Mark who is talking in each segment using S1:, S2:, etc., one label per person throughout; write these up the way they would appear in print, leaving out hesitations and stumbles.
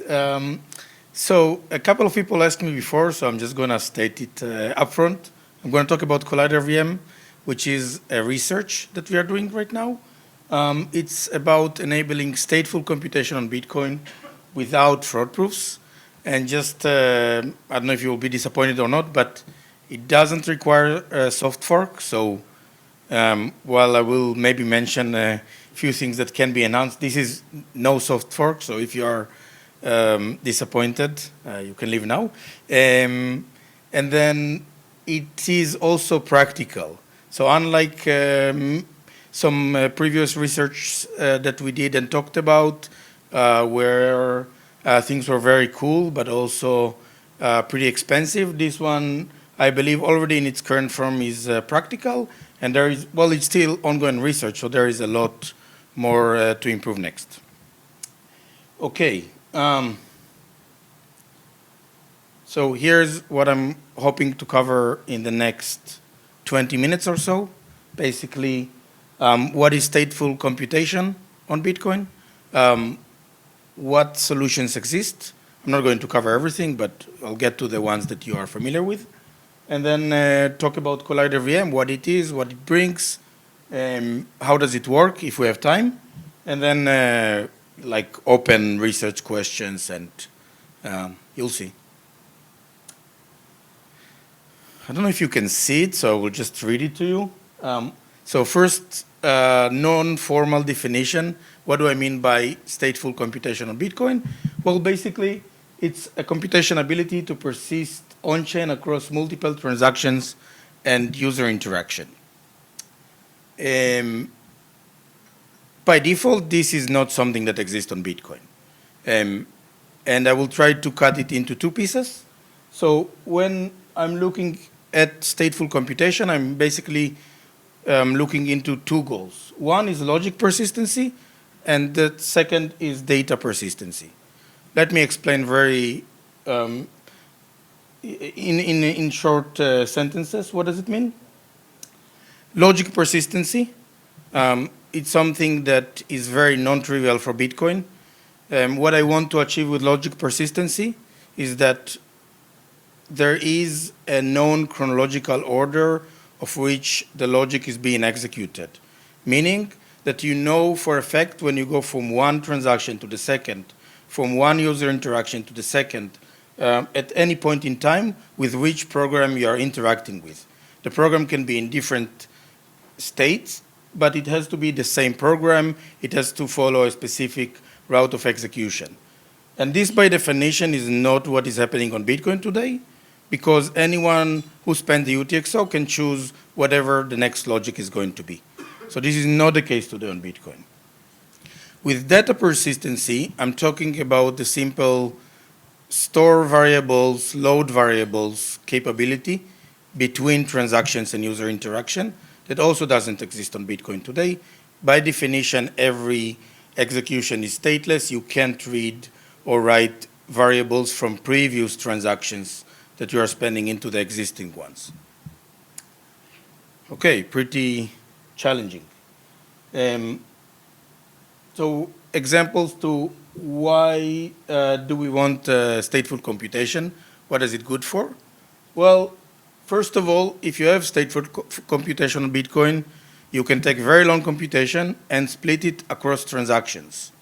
S1: Um, so a couple of people asked me before, so I'm just going to state it upfront. I'm going to talk about ColliderVM, which is a research that we are doing right now. It's about enabling stateful computation on Bitcoin without fraud proofs. And just, I don't know if you will be disappointed or not, but it doesn't require a soft fork. So while I will maybe mention a few things that can be announced, this is no soft fork. So if you are disappointed, you can leave now. And then it is also practical. So unlike some previous research that we did and talked about, where things were very cool but also pretty expensive, this one, I believe, already in its current form is practical. And there is, well, it's still ongoing research, so there is a lot more to improve next. Okay. So here's what I'm hoping to cover in the next 20 minutes or so. Basically, what is stateful computation on Bitcoin? What solutions exist? I'm not going to cover everything, but I'll get to the ones that you are familiar with. And then talk about ColliderVM, what it is, what it brings, how does it work if we have time, and then like open research questions, and you'll see. I don't know if you can see it, so I will just read it to you. So first, non-formal definition. What do I mean by stateful computation on Bitcoin? Well, basically, it's a computation ability to persist on-chain across multiple transactions and user interaction. By default, this is not something that exists on Bitcoin. And I will try to cut it into two pieces. So when I'm looking at stateful computation, I'm basically looking into two goals. One is logic persistency, and the second is data persistency. Let me explain very in short sentences. What does it mean? Logic persistency. It's something that is very non-trivial for Bitcoin. What I want to achieve with logic persistency is that there is a known chronological order of which the logic is being executed, meaning that you know for a fact when you go from one transaction to the second, from one user interaction to the second, at any point in time with which program you are interacting with. The program can be in different states, but it has to be the same program. It has to follow a specific route of execution. And this, by definition, is not what is happening on Bitcoin today, because anyone who spends the UTXO can choose whatever the next logic is going to be. So this is not the case today on Bitcoin. With data persistency, I'm talking about the simple store variables, load variables capability between transactions and user interaction that also doesn't exist on Bitcoin today. By definition, every execution is stateless. You can't read or write variables from previous transactions that you are spending into the existing ones. Okay, pretty challenging. So examples to why do we want stateful computation? What is it good for? Well, first of all, if you have stateful computation on Bitcoin, you can take very long computation and split it across transactions.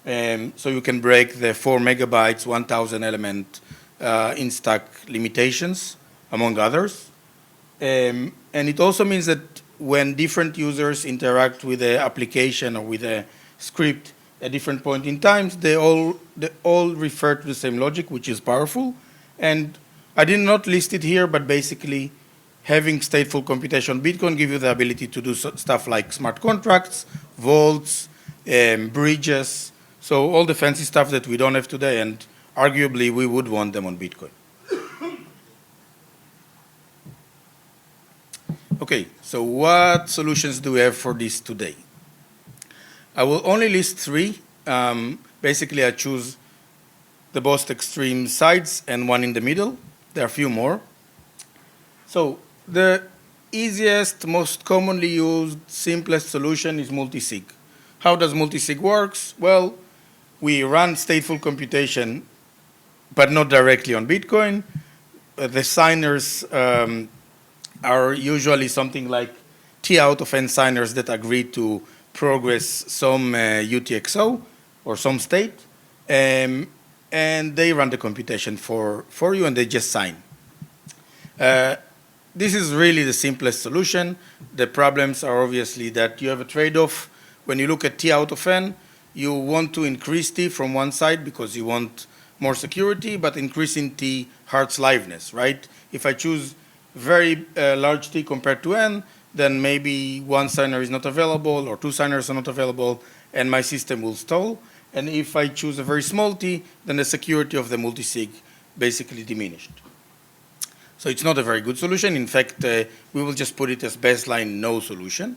S1: So you can break the 4 megabytes, 1,000 element in stack limitations, among others. And it also means that when different users interact with the application or with a script at different point in time, they all refer to the same logic, which is powerful. And I did not list it here, but basically having stateful computation on Bitcoin gives you the ability to do stuff like smart contracts, vaults, bridges, so all the fancy stuff that we don't have today, and arguably we would want them on Bitcoin. Okay, so what solutions do we have for this today? I will only list three. Basically, I choose the most extreme sides and one in the middle. There are a few more. So the easiest, most commonly used, simplest solution is multisig. How does multisig works? Well, we run stateful computation, but not directly on Bitcoin. The signers are usually something like T out of N signers that agree to progress some UTXO or some state, and they run the computation for you, and they just sign. This is really the simplest solution. The problems are obviously that you have a trade-off. When you look at T out of N, you want to increase T from one side because you want more security, but increasing T hurts liveness, right? If I choose very large T compared to N, then maybe one signer is not available or two signers are not available, and my system will stall. And if I choose a very small T, then the security of the multisig basically diminished. So it's not a very good solution. In fact, we will just put it as baseline no solution.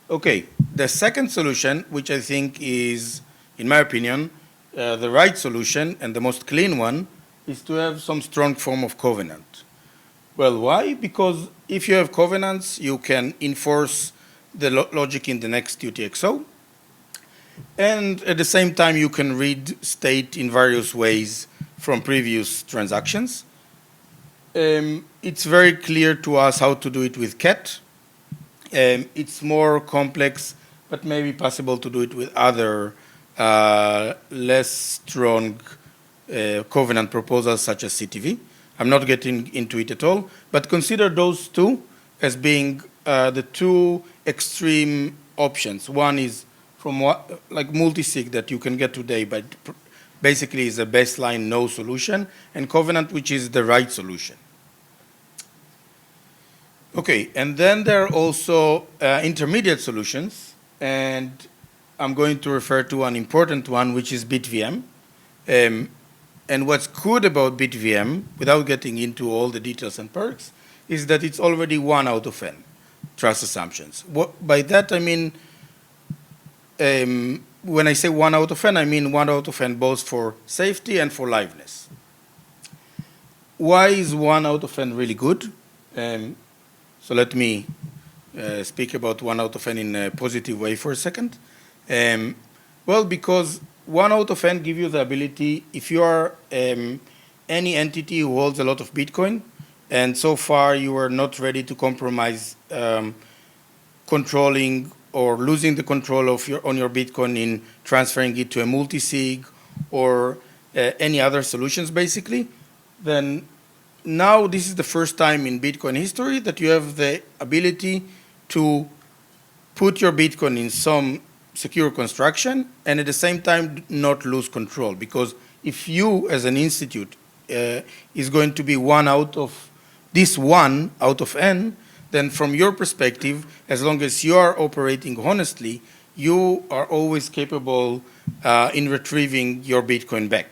S1: Okay, the second solution, which I think is, in my opinion, the right solution and the most clean one, is to have some strong form of covenant. Well, why? Because if you have covenants, you can enforce the logic in the next UTXO, and at the same time, you can read state in various ways from previous transactions. It's very clear to us how to do it with cat. It's more complex, but maybe possible to do it with other less strong covenant proposals such as CTV. I'm not getting into it at all, but consider those two as being the two extreme options. One is from like multisig that you can get today, but basically is a baseline no solution, and covenant, which is the right solution. Okay, and then there are also intermediate solutions, and I'm going to refer to an important one, which is BitVM. And what's good about BitVM, without getting into all the details and perks, is that it's already 1 out of n trust assumptions. By that I mean, when I say 1 out of n, I mean 1 out of n both for safety and for liveness. Why is 1 out of n really good? So let me speak about 1 out of n in a positive way for a second. Well, because 1 out of n give you the ability, if you are any entity who holds a lot of Bitcoin, and so far you are not ready to compromise controlling or losing the control of on your Bitcoin in transferring it to a multisig or any other solutions, basically, then now this is the first time in Bitcoin history that you have the ability to put your Bitcoin in some secure construction and at the same time not lose control. Because if you as an institute is going to be 1 out of this 1 out of n, then from your perspective, as long as you are operating honestly, you are always capable in retrieving your Bitcoin back,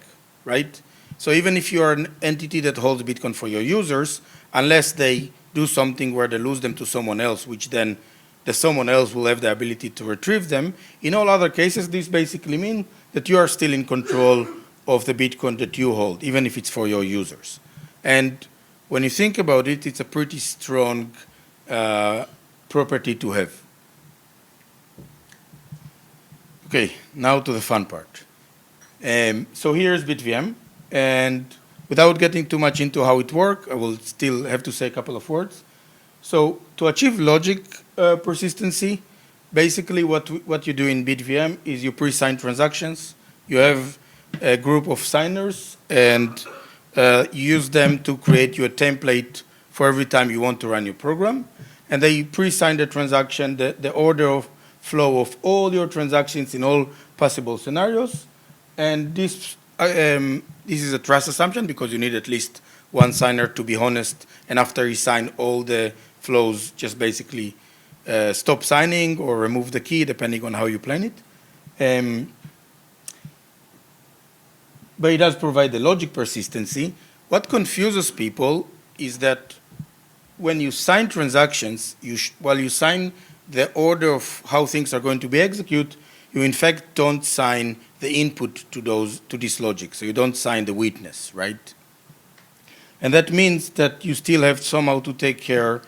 S1: right? So even if you are an entity that holds Bitcoin for your users, unless they do something where they lose them to someone else, which then the someone else will have the ability to retrieve them, in all other cases, this basically means that you are still in control of the Bitcoin that you hold, even if it's for your users. And when you think about it, it's a pretty strong property to have. Okay, now to the fun part. So here's BitVM, and without getting too much into how it works, I will still have to say a couple of words. So to achieve logic persistency, basically what you do in BitVM is you pre-sign transactions. You have a group of signers, and you use them to create you a template for every time you want to run your program. And they pre-sign the transaction, the order of flow of all your transactions in all possible scenarios. And this is a trust assumption because you need at least one signer to be honest, and after you sign all the flows, just basically stop signing or remove the key, depending on how you plan it. But it does provide the logic persistency. What confuses people is that when you sign transactions, while you sign the order of how things are going to be executed, you in fact don't sign the input to this logic. So you don't sign the witness, right? And that means that you still have somehow to take care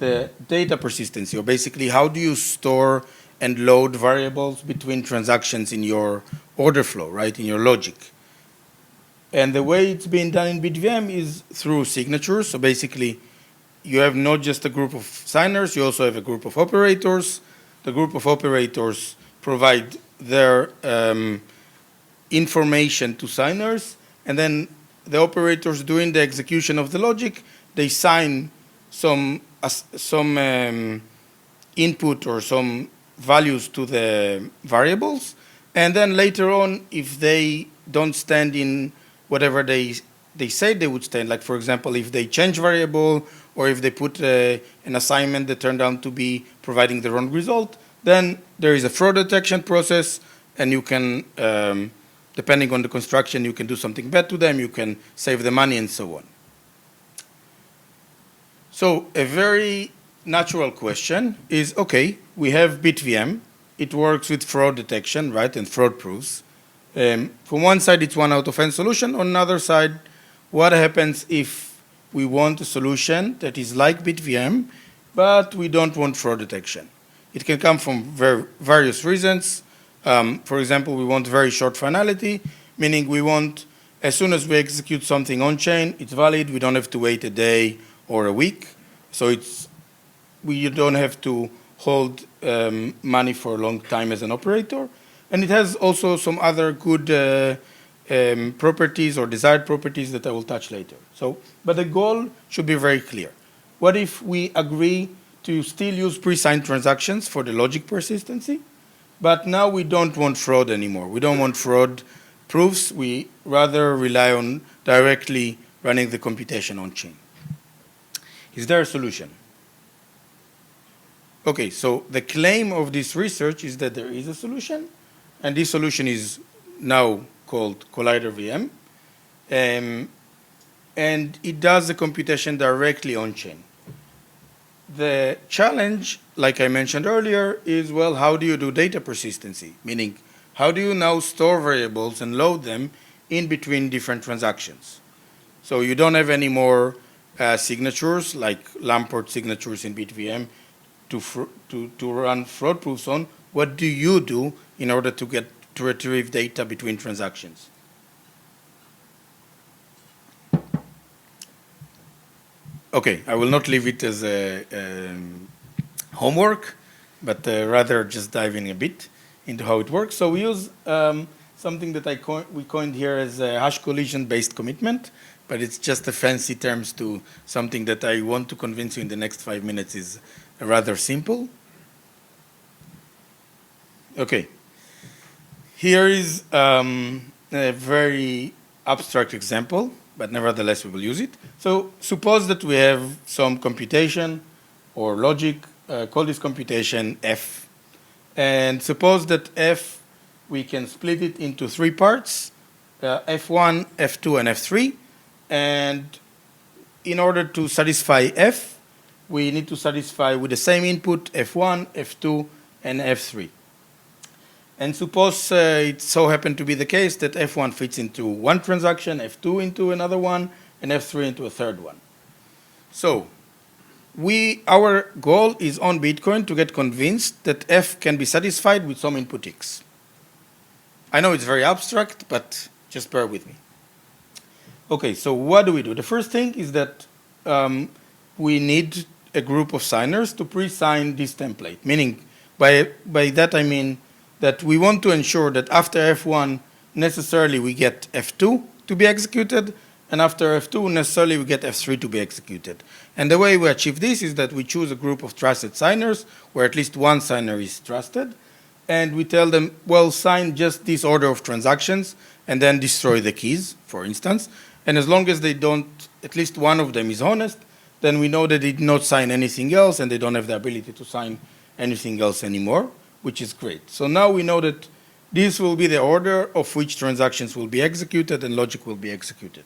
S1: the data persistency, or basically how do you store and load variables between transactions in your order flow, right, in your logic. And the way it's being done in BitVM is through signatures. So basically, you have not just a group of signers, you also have a group of operators. The group of operators provide their information to signers, and then the operators doing the execution of the logic, they sign some input or some values to the variables, and then later on, if they don't stand in whatever they say they would stand, like for example, if they change variable, or if they put an assignment that turned out to be providing the wrong result, then there is a fraud detection process, and you can, depending on the construction, you can do something bad to them, you can save the money, and so on. So a very natural question is, okay, we have BitVM. It works with fraud detection, right, and fraud proofs. From one side, it's 1 out of n solution. On another side, what happens if we want a solution that is like BitVM, but we don't want fraud detection? It can come from various reasons. For example, we want very short finality, meaning we want, as soon as we execute something on-chain, it's valid. We don't have to wait a day or a week. So you don't have to hold money for a long time as an operator. And it has also some other good properties or desired properties that I will touch later. But the goal should be very clear. What if we agree to still use pre-signed transactions for the logic persistency, but now we don't want fraud anymore? We don't want fraud proofs. We rather rely on directly running the computation on-chain. Is there a solution? Okay, so the claim of this research is that there is a solution, and this solution is now called ColliderVM, and it does the computation directly on-chain. The challenge, like I mentioned earlier, is, well, how do you do data persistency? Meaning, how do you now store variables and load them in between different transactions? So you don't have any more signatures, like Lamport signatures in BitVM, to run fraud proofs on. What do you do in order to retrieve data between transactions? Okay, I will not leave it as a homework, but rather just dive in a bit into how it works. So we use something that we coined here as a hash collision-based commitment, but it's just a fancy terms to something that I want to convince you in the next 5 minutes is rather simple. Okay, here is a very abstract example, but nevertheless we will use it. So suppose that we have some computation or logic, call this computation F. And suppose that F, we can split it into 3 parts, F1, F2, and F3. And in order to satisfy F, we need to satisfy with the same input F1, F2, and F3. And suppose it so happened to be the case that F1 fits into one transaction, F2 into another one, and F3 into a third one. So our goal is on Bitcoin to get convinced that F can be satisfied with some input X. I know it's very abstract, but just bear with me. Okay, so what do we do? The first thing is that we need a group of signers to pre-sign this template, meaning by that I mean that we want to ensure that after F1, necessarily we get F2 to be executed, and after F2, necessarily we get F3 to be executed. And the way we achieve this is that we choose a group of trusted signers, where at least one signer is trusted, and we tell them, well, sign just this order of transactions, and then destroy the keys, for instance. And as long as they don't, at least one of them is honest, then we know that they did not sign anything else, and they don't have the ability to sign anything else anymore, which is great. So now we know that this will be the order of which transactions will be executed and logic will be executed.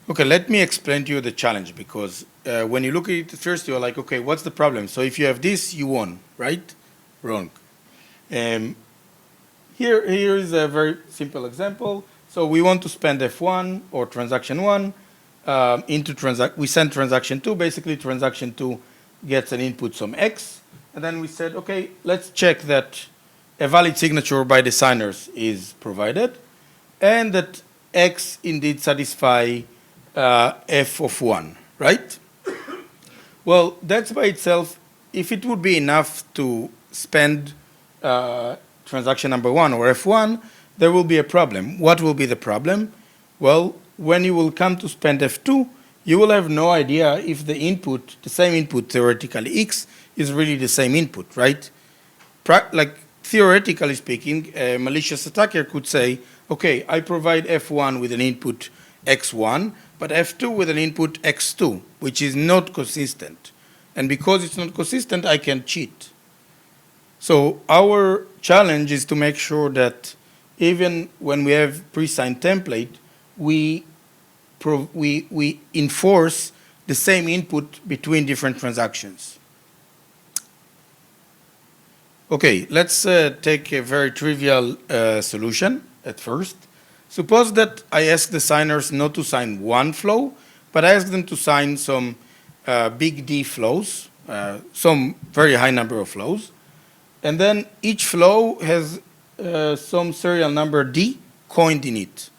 S1: Okay, let me explain to you the challenge, because when you look at it first, you're like, okay, what's the problem? So if you have this, you won, right? Wrong. Here is a very simple example. So we want to spend F1 or transaction 1, we send transaction 2. Basically, transaction 2 gets an input some X. And then we said, okay, let's check that a valid signature by the signers is provided and that X indeed satisfy F of 1, right? Well, that's by itself, if it would be enough to spend transaction number 1 or F1, there will be a problem. What will be the problem? Well, when you will come to spend F2, you will have no idea if the input, the same input, theoretically X, is really the same input, right? Like, theoretically speaking, a malicious attacker could say, okay, I provide F1 with an input X1, but F2 with an input X2, which is not consistent. And because it's not consistent, I can cheat. So our challenge is to make sure that even when we have pre-signed template, we enforce the same input between different transactions. Okay, let's take a very trivial solution at first. Suppose that I ask the signers not to sign one flow, but I ask them to sign some big D flows, some very high number of flows. And then each flow has some serial number D coined in it,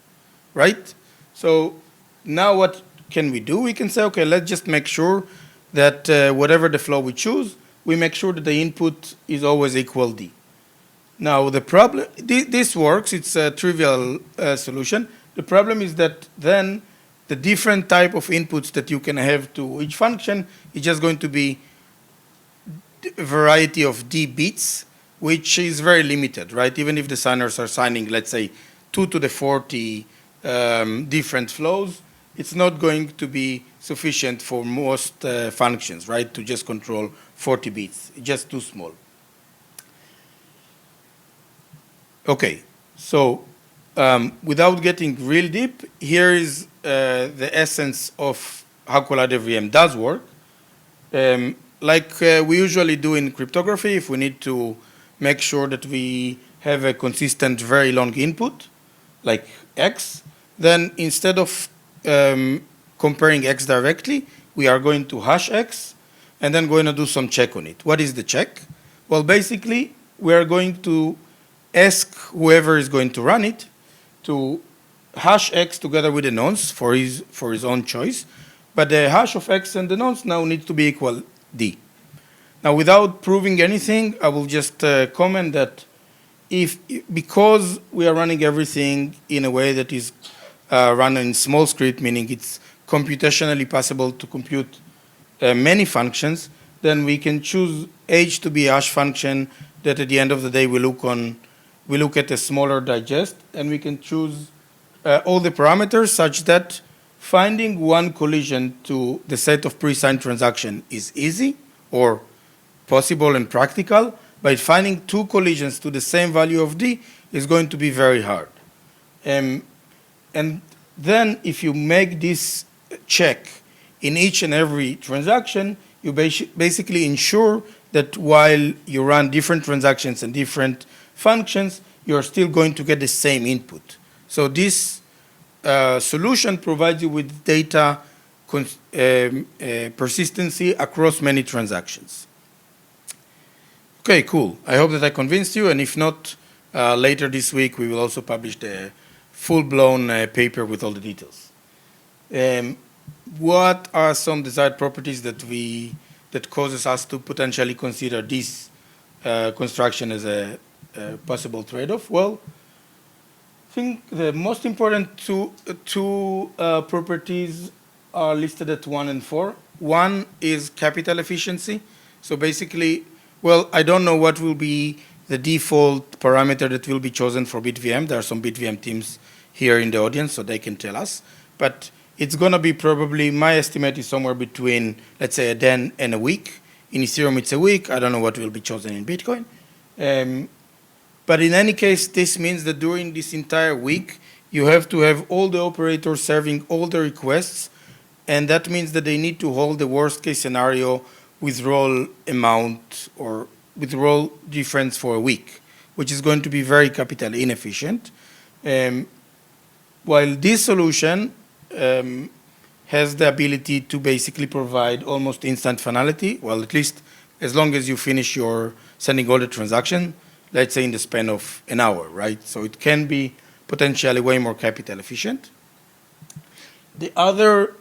S1: right? So now what can we do? We can say, okay, let's just make sure that whatever the flow we choose, we make sure that the input is always equal D. Now the problem, this works, it's a trivial solution. The problem is that then the different type of inputs that you can have to each function is just going to be a variety of D bits, which is very limited, right? Even if the signers are signing, let's say, 2 to the 40 different flows, it's not going to be sufficient for most functions, right, to just control 40 bits. It's just too small. Okay, so without getting real deep, here is the essence of how ColliderVM does work. Like we usually do in cryptography, if we need to make sure that we have a consistent, very long input, like X, then instead of comparing X directly, we are going to hash X and then going to do some check on it. What is the check? Well, basically, we are going to ask whoever is going to run it to hash X together with the nonce for his own choice. But the hash of X and the nonce now needs to be equal D. Now, without proving anything, I will just comment that because we are running everything in a way that is run in small script, meaning it's computationally possible to compute many functions, then we can choose H to be a hash function that at the end of the day we look at a smaller digest, and we can choose all the parameters such that finding one collision to the set of pre-signed transaction is easy or possible and practical, but finding two collisions to the same value of D is going to be very hard. And then if you make this check in each and every transaction, you basically ensure that while you run different transactions and different functions, you're still going to get the same input. So this solution provides you with data persistency across many transactions. Okay, cool. I hope that I convinced you, and if not, later this week we will also publish the full-blown paper with all the details. What are some desired properties that causes us to potentially consider this construction as a possible trade-off? Well, I think the most important two properties are listed at 1 and 4. One is capital efficiency. So basically, well, I don't know what will be the default parameter that will be chosen for BitVM. There are some BitVM teams here in the audience, so they can tell us. But it's going to be probably, my estimate is somewhere between, let's say, a day and a week. In Ethereum, it's a week. I don't know what will be chosen in Bitcoin. But in any case, this means that during this entire week, you have to have all the operators serving all the requests, and that means that they need to hold the worst case scenario withdrawal amount or withdrawal difference for a week, which is going to be very capital inefficient. While this solution has the ability to basically provide almost instant finality, well, at least as long as you finish your sending all the transaction, let's say in the span of an hour, right? So it can be potentially way more capital efficient. The other,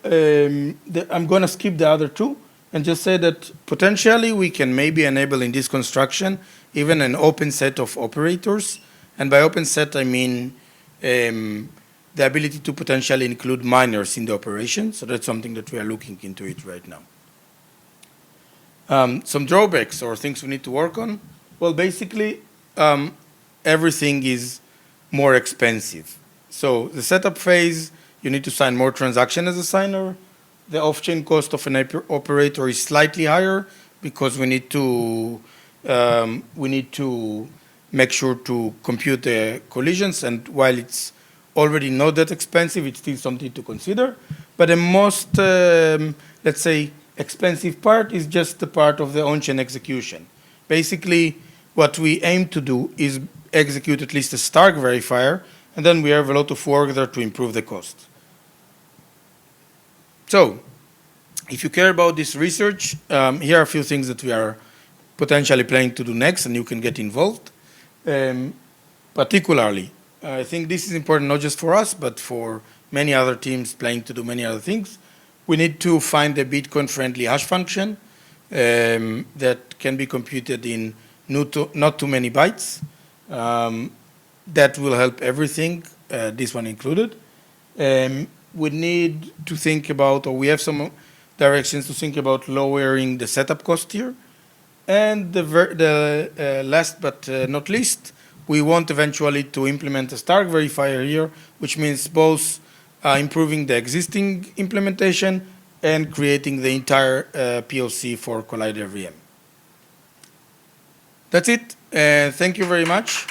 S1: I'm going to skip the other two and just say that potentially we can maybe enable in this construction even an open set of operators. And by open set, I mean the ability to potentially include minors in the operation. So that's something that we are looking into it right now. Some drawbacks or things we need to work on. Well, basically, everything is more expensive. So the setup phase, you need to sign more transaction as a signer. The off-chain cost of an operator is slightly higher because we need to make sure to compute the collisions. And while it's already not that expensive, it's still something to consider. But the most, let's say, expensive part is just the part of the on-chain execution. Basically, what we aim to do is execute at least a Stark verifier, and then we have a lot of work there to improve the cost. So, if you care about this research, here are a few things that we are potentially planning to do next, and you can get involved. Particularly, I think this is important not just for us, but for many other teams planning to do many other things. We need to find a Bitcoin-friendly hash function that can be computed in not too many bytes. That will help everything, this one included. We need to think about, or we have some directions to think about lowering the setup cost here. And the last but not least, we want eventually to implement a Stark verifier here, which means both improving the existing implementation and creating the entire POC for ColliderVM. That's it. Thank you very much.